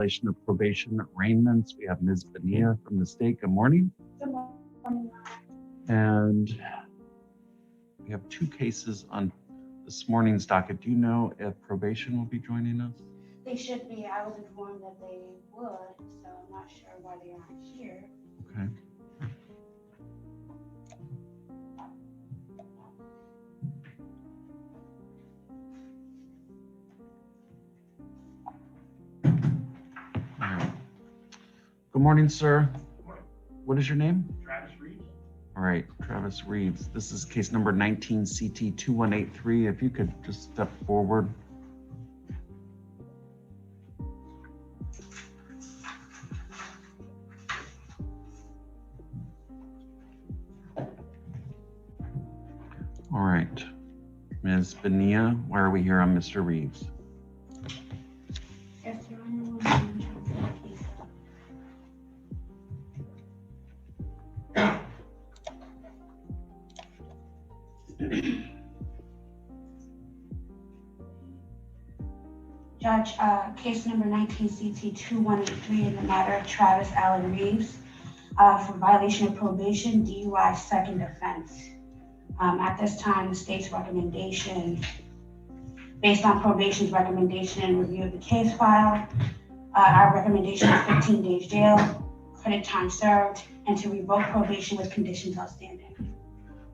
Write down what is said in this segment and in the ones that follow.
Violation of probation arraignments. We have Ms. Bonilla from the state. Good morning. Good morning. And we have two cases on this morning's docket. Do you know if probation will be joining us? They should be. I was informed that they would, so I'm not sure why they aren't here. Okay. All right. Good morning, sir. Good morning. What is your name? Travis Reeves. All right, Travis Reeves. This is case number 19 CT 2183. If you could just step forward. All right, Ms. Bonilla, why are we here on Mr. Reeves? Yes, Your Honor. Judge, case number 19 CT 2183 in the matter of Travis Allen Reeves for violation of probation, DUI second offense. At this time, the state's recommendation, based on probation's recommendation and review of the case file, our recommendation is 15 days jail, credit time served, and to revoke probation with conditions outstanding.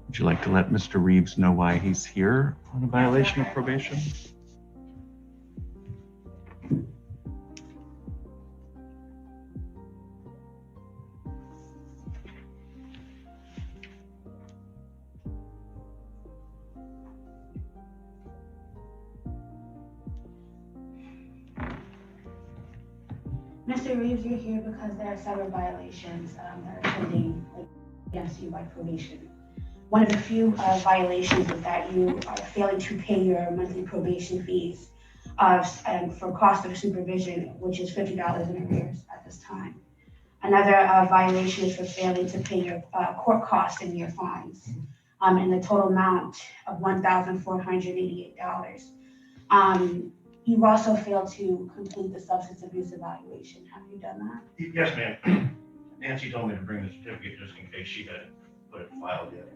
Would you like to let Mr. Reeves know why he's here on a violation of probation? Mr. Reeves, you're here because there are several violations that are pending against you by probation. One of the few violations is that you are failing to pay your monthly probation fees for cost of supervision, which is $50 in arrears at this time. Another violation is for failing to pay your court costs and your fines in the total amount of $1,488. You've also failed to complete the substance abuse evaluation. Have you done that? Yes, ma'am. Nancy told me to bring the certificate just in case she hadn't put it filed yet.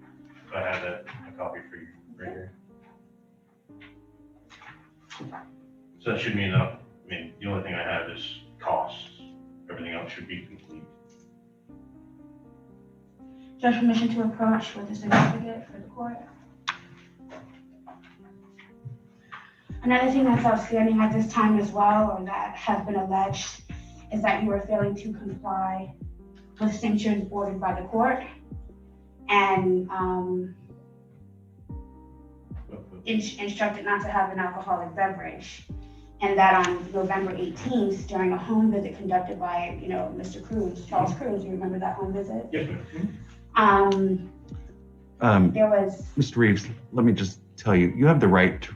So I have a copy for you right here. So that should be enough. I mean, the only thing I have is costs. Everything else should be complete. Judge, permission to approach with the certificate for the court. Another thing that's outstanding at this time as well, or that has been alleged, is that you are failing to comply with sanctions ordered by the court and instructed not to have an alcoholic beverage. And that on November 18th, during a home visit conducted by, Mr. Cruz, Charles Cruz, you remember that home visit? Yes, ma'am. There was... Mr. Reeves, let me just tell you, you have the right to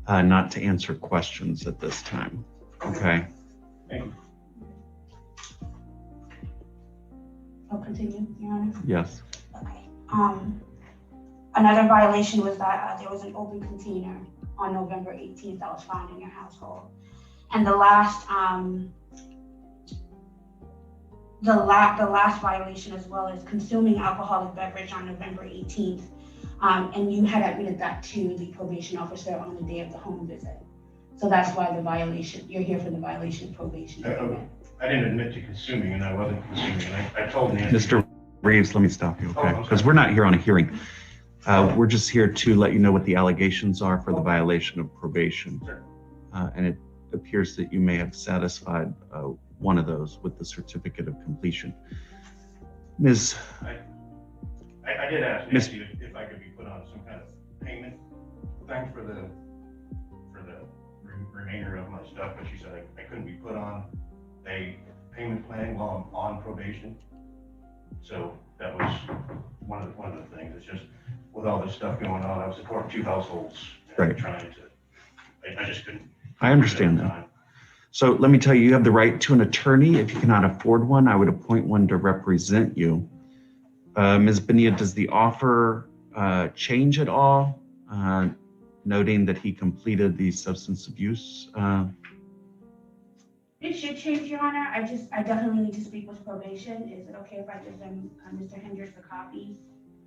not to answer questions at this time, okay? Thank you. I'll continue, Your Honor. Yes. Okay. Another violation was that there was an open container on November 18th that was found in your household. And the last violation as well is consuming alcoholic beverage on November 18th. And you had admitted that to the probation officer on the day of the home visit. So that's why you're here for the violation of probation. I didn't admit to consuming, and I wasn't consuming. And I told Nancy. Mr. Reeves, let me stop you, okay? Because we're not here on a hearing. We're just here to let you know what the allegations are for the violation of probation. Sure. And it appears that you may have satisfied one of those with the certificate of completion. Ms. I did ask Nancy if I could be put on some kind of payment thing for the remainder of my stuff, but she said I couldn't be put on a payment plan while I'm on probation. So that was one of the things. It's just with all this stuff going on, I was supporting two households, Right. Trying to. I just couldn't. I understand that. So let me tell you, you have the right to an attorney. If you cannot afford one, I would appoint one to represent you. Ms. Bonilla, does the offer change at all? Noting that he completed the substance abuse It should change, Your Honor. I definitely need to speak with probation. Is it okay if I give them, Mr. Hendricks, a copy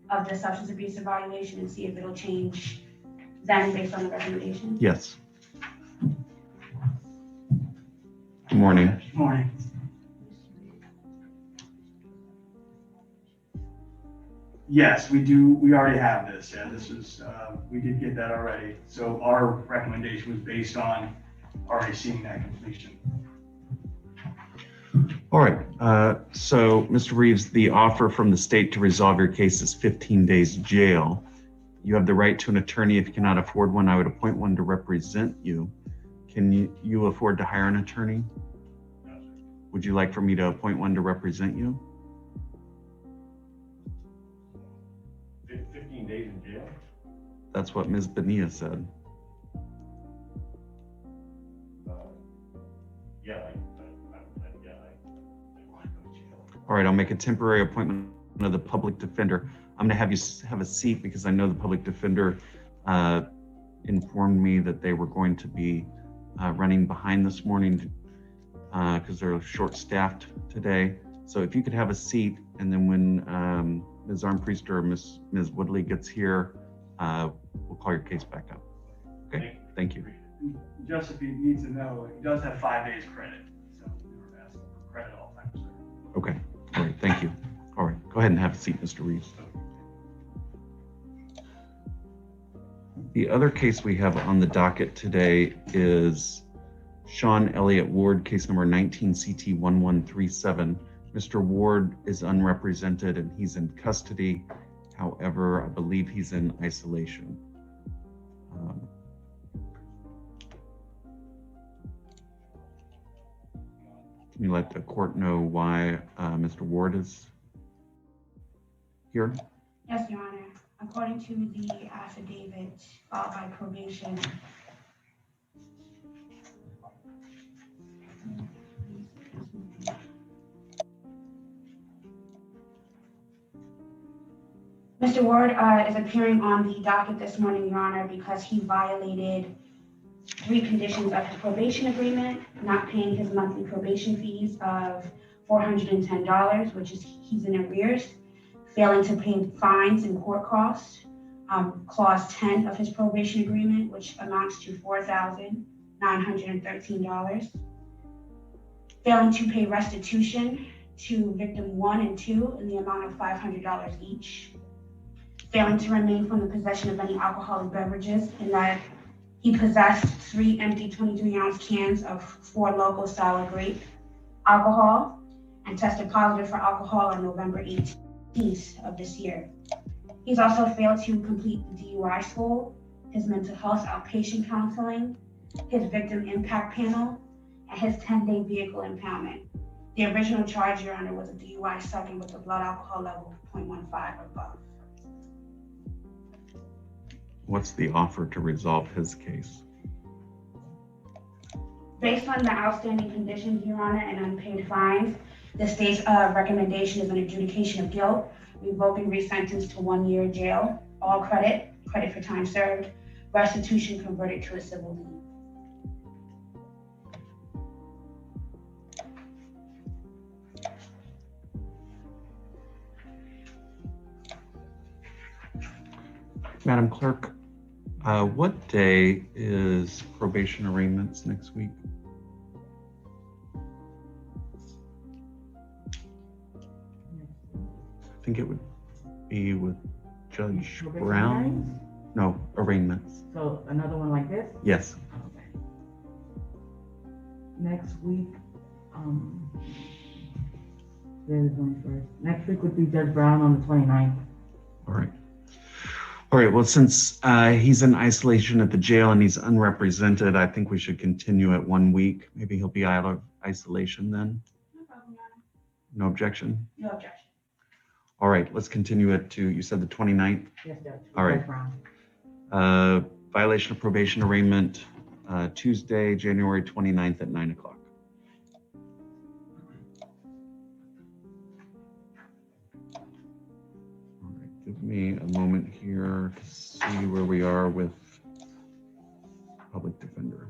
of the substance abuse evaluation and see if it'll change then based on the recommendation? Yes. Good morning. Good morning. Yes, we do. We already have this. Yeah, this is, we did get that already. So our recommendation was based on already seeing that completion. All right. So, Mr. Reeves, the offer from the state to resolve your case is 15 days jail. You have the right to an attorney. If you cannot afford one, I would appoint one to represent you. Can you afford to hire an attorney? Would you like for me to appoint one to represent you? 15 days in jail? That's what Ms. Bonilla said. Yeah, I want to go to jail. All right, I'll make a temporary appointment of the public defender. I'm gonna have you have a seat because I know the public defender informed me that they were going to be running behind this morning because they're short-staffed today. So if you could have a seat, and then when Ms. Armpriest or Ms. Woodley gets here, we'll call your case back up. Okay, thank you. Just if he needs to know, he does have 5 days credit. So we were asking for credit all the time, sir. Okay, all right, thank you. All right, go ahead and have a seat, Mr. Reeves. The other case we have on the docket today is Sean Elliott Ward, case number 19 CT 1137. Mr. Ward is unrepresented and he's in custody. However, I believe he's in isolation. Can you let the court know why Mr. Ward is here? Yes, Your Honor. According to the affidavit filed by probation, Mr. Ward is appearing on the docket this morning, Your Honor, because he violated 3 conditions of his probation agreement: not paying his monthly probation fees of $410, which is he's in arrears; failing to pay fines and court costs, clause 10 of his probation agreement, which amounts to $4,913; failing to pay restitution to victim 1 and 2 in the amount of $500 each; failing to remain from the possession of any alcoholic beverages, in that he possessed 3 empty 23-ounce cans of 4 local sour grape alcohol and tested positive for alcohol on November 18th of this year. He's also failed to complete the DUI school, his mental health outpatient counseling, his victim impact panel, and his 10-day vehicle impoundment. The original charge, Your Honor, was a DUI second with a blood alcohol level of 0.15 or above. What's the offer to resolve his case? Based on the outstanding conditions, Your Honor, and unpaid fines, the state's recommendation is an adjudication of guilt, revoking resentence to 1 year jail, all credit for time served, restitution converted to a civil lien. Madam Clerk, what day is probation arraignments next week? I think it would be with Judge Probation Brown. hearings? No, arraignments. So another one like this? Yes. Okay. Next week, there's the 21st. Next week would be Judge Brown on the 29th. All right. All right. Well, since he's in isolation at the jail and he's unrepresented, I think we should continue it 1 week. Maybe he'll be out of isolation then. No problem, Your Honor. No objection? No objection. All right. Let's continue it to, you said the 29th? Yes, Judge. All right. Judge Brown. Violation of probation arraignment, Tuesday, January 29th at 9 o'clock. All right, give me a moment here to see where we are with public defender.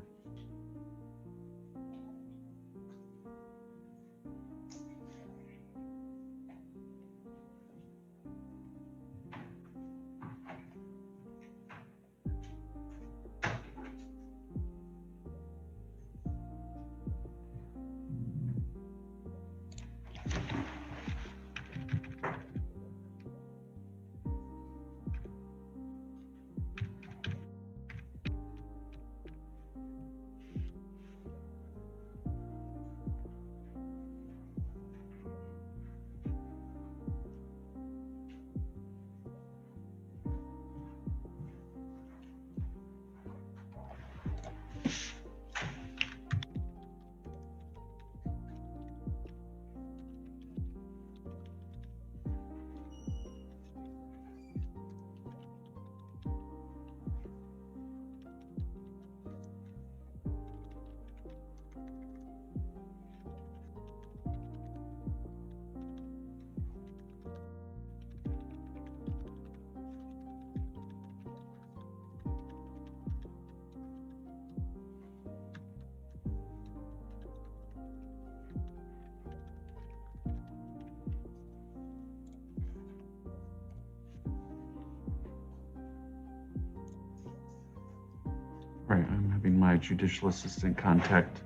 All right, I'm having my judicial assistant contact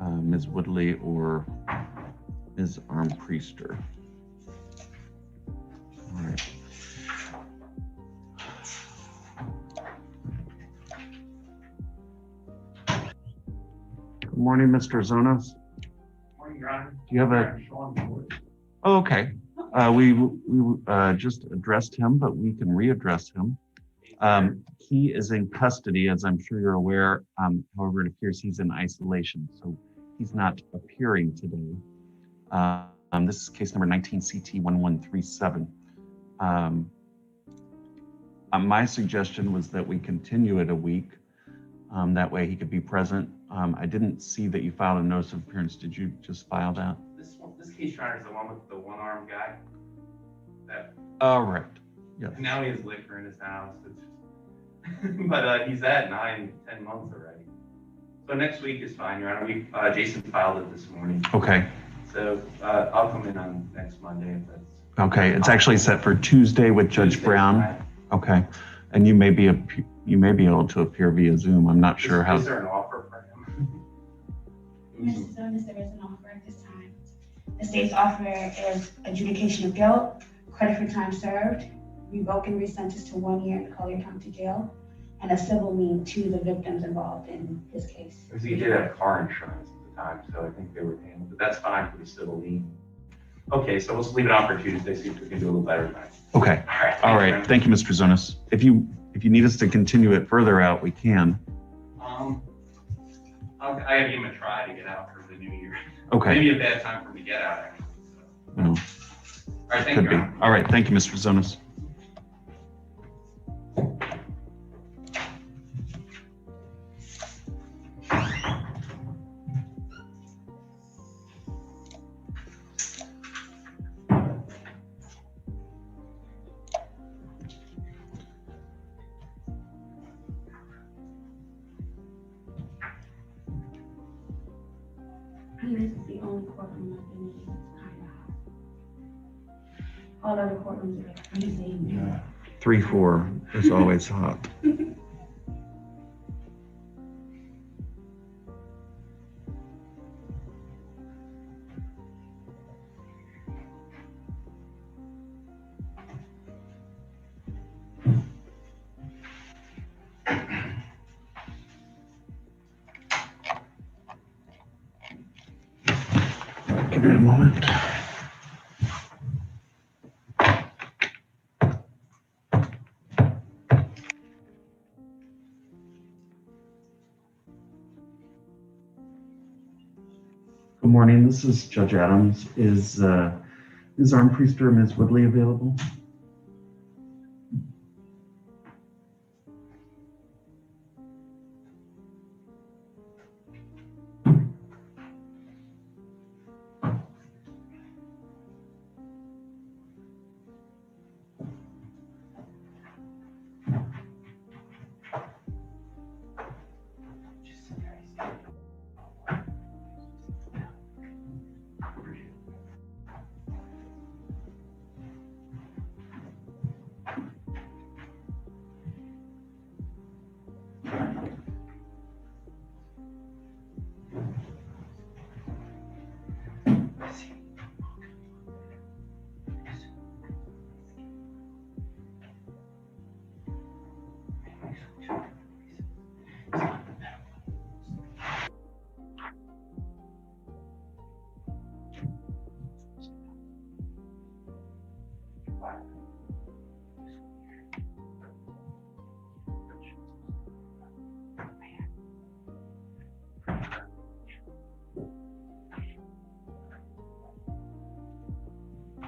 Ms. Woodley or Ms. Armpriester. All right. Good morning, Mr. Zonas. Morning, Your Honor. Do you have a? Oh, okay. We just addressed him, but we can readdress him. He is in custody, as I'm sure you're aware. However, it appears he's in isolation, so he's not appearing today. This is case number 19 CT 1137. My suggestion was that we continue it a week. That way he could be present. I didn't see that you filed a notice of appearance. Did you just file that? This case, Your Honor, is the one with the one-armed guy. That. Oh, right. Yes. And now he has liquor in his house. But he's at 9-10 months already. So next week is fine, Your Honor. Jason filed it this morning. Okay. So I'll come in on next Monday if that's. Okay. It's actually set for Tuesday with Judge Tuesday, Brown. right. Okay. And you may be able to appear via Zoom. I'm not sure how. Is there an offer for him? Mr. Zonas, there is an offer at this time. The state's offer is adjudication of guilt, credit for time served, revoke and resentence to 1 year in the Collier County Jail, and a civil lien to the victims involved in this case. Because he did have car insurance at the time, so I think they were paying, but that's fine for the civil lien. Okay, so let's leave it on for Tuesday, see if we can do a little better tonight. Okay. All right. Thank you, Mr. Zonas. If you need us to continue it further out, we can. I gotta give him a try to get out for the new year. Okay. Maybe a bad time for me to get out, actually. So. No, All right, thank could you. be. Your Honor. All right. Thank you, Mr. Zonas. And this is the only courtroom I've been in that's kind of hot. All other courtrooms are like freezing. Yeah. 3-4 is always hot. Give me a moment. Good morning. This is Judge Adams. Is Ms. Armpriester or Ms. Woodley available?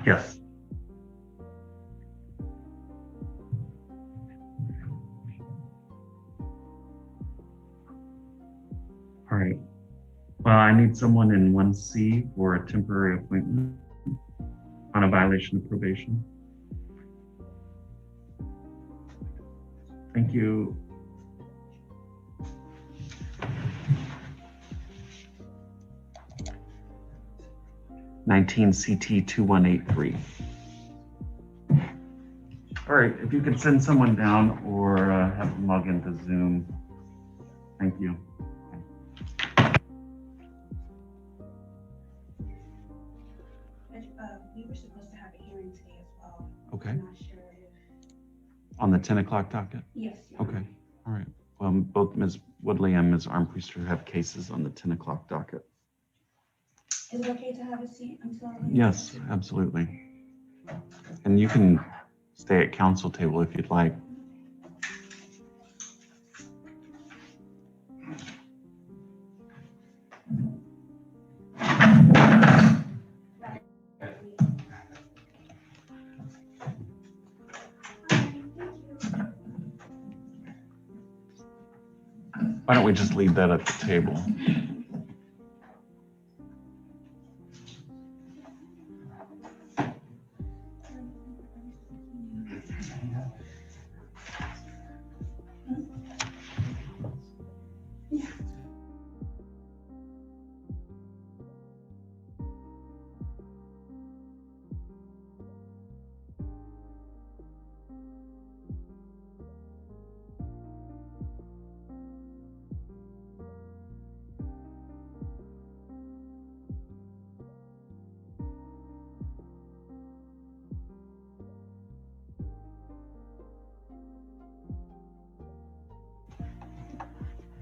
Yes. All right. Well, I need someone in 1C for a temporary appointment on a violation of probation. Thank you. (19 CT 2183). All right, if you could send someone down or have them log into Zoom. Thank you. We were supposed to have a hearing today as well. Okay. I'm not sure if. On the 10 o'clock docket? Yes. Your Honor. Okay. All right. Both Ms. Woodley and Ms. Armpriester have cases on the 10 o'clock docket. Is it okay to have a seat until? Yes, absolutely. And you can stay at council table if you'd like. Why don't we just leave that at the table?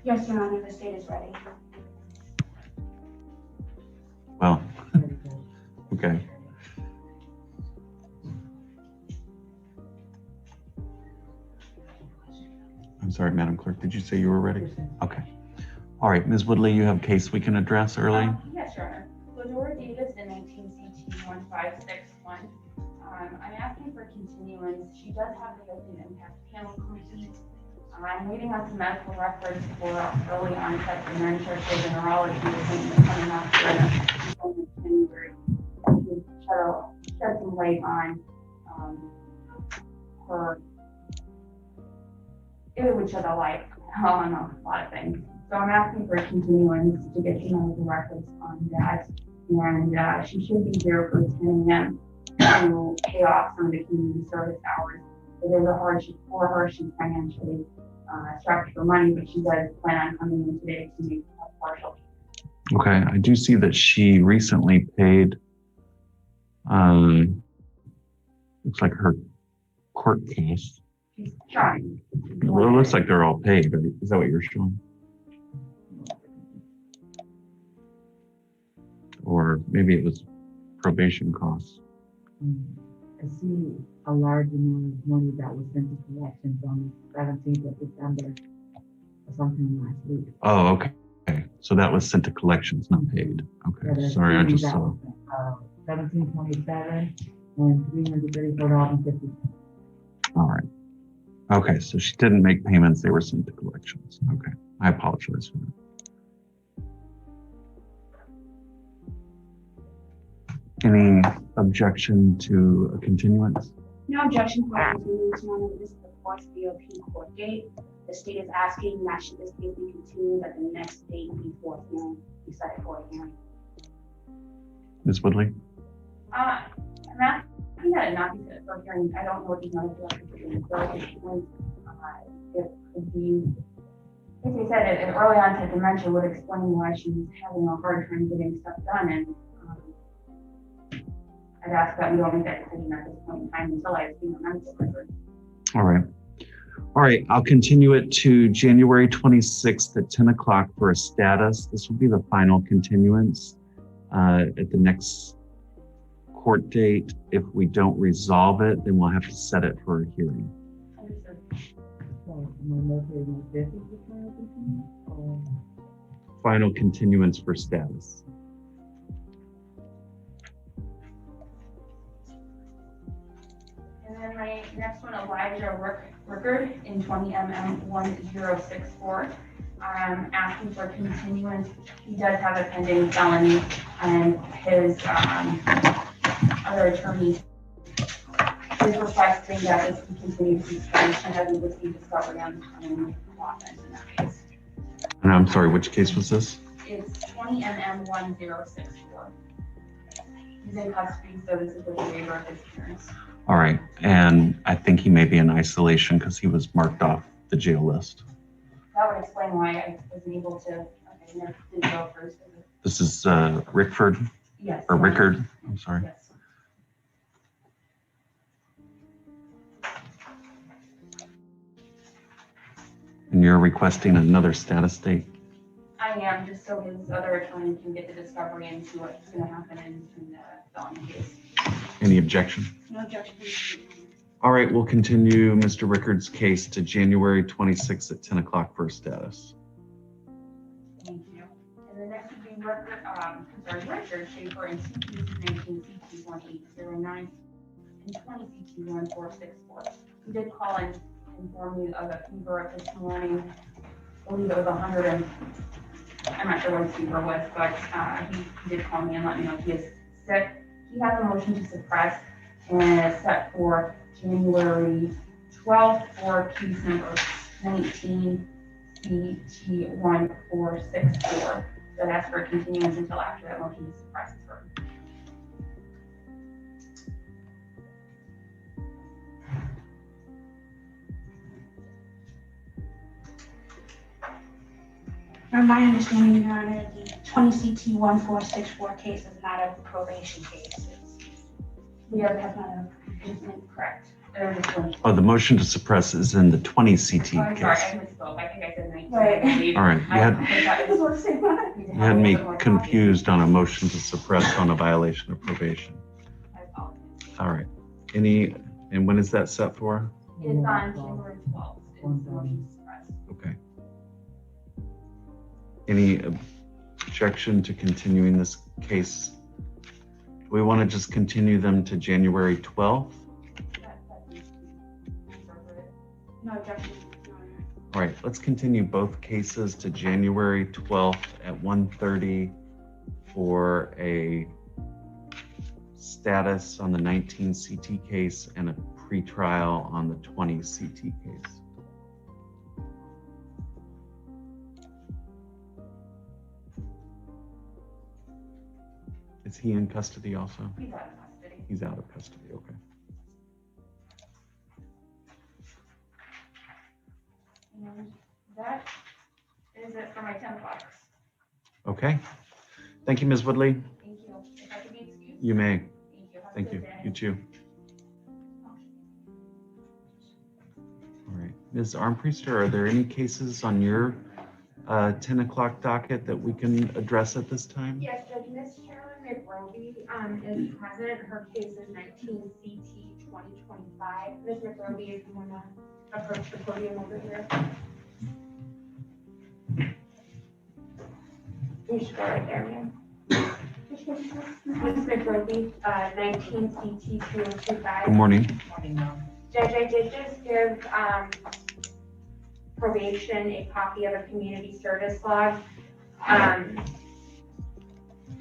Yes, Your Honor, the state is ready. Well, okay. I'm sorry, Madam Clerk, did you say you were ready? Okay. All right, Ms. Woodley, you have a case we can address early? Yes, Your Honor. Lenora Davis in 19 CT 1561. I'm asking for continuance. She does have the open impact panel complete. I'm waiting on some medical records for early onset dementia for the neurology appointment coming up in January. To shed some light on her. It would shed a light on a lot of things. So I'm asking for a continuance to get some medical records on that. And she should be here for 10 a.m. to pay off some of the community service hours. It is a hardship for her. She's financially strapped for money, but she does plan on coming in today to make a partial. Okay, I do see that she recently paid, looks like her court case. She's trying. Well, it looks like they're all paid, but is that what you're showing? Or maybe it was probation costs. I see a large amount of money that was sent to collections on the 17th of December or sometime last week. Oh, okay. So that was sent to collections, not paid. Okay, sorry, I just saw. 1727 and $334.50. All right. Okay, so she didn't make payments, they were sent to collections. Okay, I apologize for that. Any objection to a continuance? No objection for continuance, Your Honor. This is the fourth BOP court date. The state is asking that should this case be continued at the next date before hearing, be set for a hearing. Ms. Woodley? I'm asking that it not be set for a hearing. I don't know what these medical records are doing. So it could be, as I said, an early onset dementia would explain why she's having a hard time getting stuff done. And I'd ask that we don't make that decision at this point in time until I've seen the medical records. All right. All right, I'll continue it to January 26th at 10 o'clock for a status. This will be the final continuance at the next court date. If we don't resolve it, then we'll have to set it for a hearing. Understood. So, am I locating this is the final continuance, or? Final continuance for status. And then my next one, Elijah Rickard in 20MM1064. I'm asking for continuance. He does have a pending felony, and his other attorneys is requesting that this be continued to extend. She hasn't received discovery on offense in that case. And I'm sorry, which case was this? It's 20MM1064. He's in custody, so this is the waiver of his appearance. All right, and I think he may be in isolation because he was marked off the jail list. That would explain why I wasn't able to, okay, no, didn't go first. This is Rickford, Yes. or Rickard, I'm sorry. Yes. And you're requesting another status date? I am, just so his other attorney can get the discovery and see what's gonna happen in the felony case. Any objection? No objection. All right, we'll continue Mr. Rickard's case to January 26th at 10 o'clock for status. Thank you. And the next would be Richard Schaefer and CT 19 CT 1809 and 20 CT 1464. He did call and inform me of a fever this morning. I believe it was 100 and I'm not sure what his fever was, but he did call me and let me know he is sick. He has a motion to suppress and it's set for January 12th for case number 19 CT 1464. So that's for continuance until after that motion to suppress is heard. From my understanding, Your Honor, the 20 CT 1464 case is not a probation case. That's not a Correct. They're just going to- Oh, the motion to suppress is in the 20 CT Oh, I'm sorry, case. I misspoke. I think I said 19. Right. I believe. All right, You you had me confused on a motion to suppress on a violation of probation. I apologize. All right, and when is that set for? It's on January 12th. It's the motion to suppress. Okay. Any objection to continuing this case? Do we want to just continue them to January 12th? That needs to be interpreted. No objection, Your Honor. All right, let's continue both cases to January 12th at 1:30 for a status on the 19 CT case and a pretrial on the 20 CT case. Is he in custody also? He's out of custody. He's out of custody, okay. And that is it for my 10 o'clocks. Okay. Thank you, Ms. Woodley. Thank you. If I could be excused. You may. Thank you. Have a Thank good you. day. You too. All right. Ms. Armpriester, are there any cases on your 10 o'clock docket that we can address at this time? Yes, Judge, Ms. Carolyn McRobey is present. Her case is 19 CT 2025. Ms. McRobey, if you want to approach the podium over here. You should go right there, ma'am. Ms. McRobey, 19 CT 2025. Good morning. Judge, I did just give probation a copy of a community service log.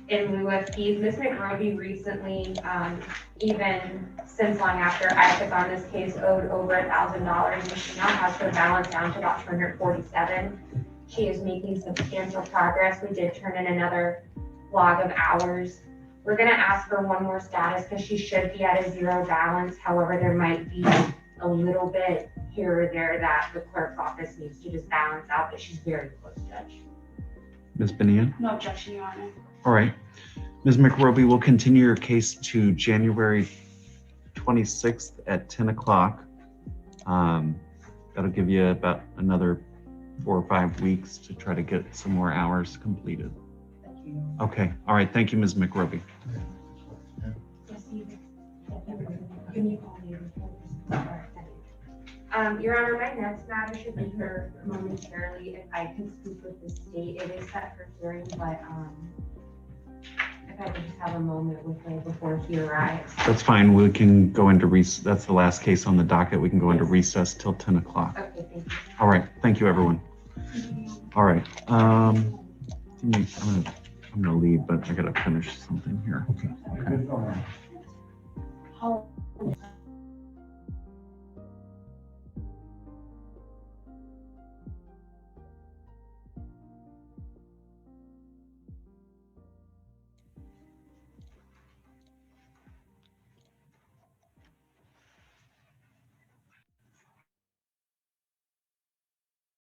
In lieu of fees, Ms. McRobey recently, even since long after I took on this case, owed over $1,000, and she now has her balance down to about 247. She is making substantial progress. We did turn in another log of hours. We're gonna ask for one more status because she should be at a zero balance. However, there might be a little bit here or there that the clerk's office needs to just balance out, but she's very close, Judge. Ms. Benian? No objection, Your Honor. All right. Ms. McRobey, will continue your case to January 26th at 10 o'clock. That'll give you about another 4 or 5 weeks to try to get some more hours completed. Okay. All right. Thank you, Ms. McRobey. Your Honor, my next matter should be heard momentarily. If I can speak with the state, it is set for hearing, but if I could just have a moment with her before he arrives. That's fine. We can go into that's the last case on the docket. We can go into recess till 10 o'clock. Okay, thank you. All right. Thank you, everyone. All right. I'm gonna leave, but I gotta finish something here. Okay.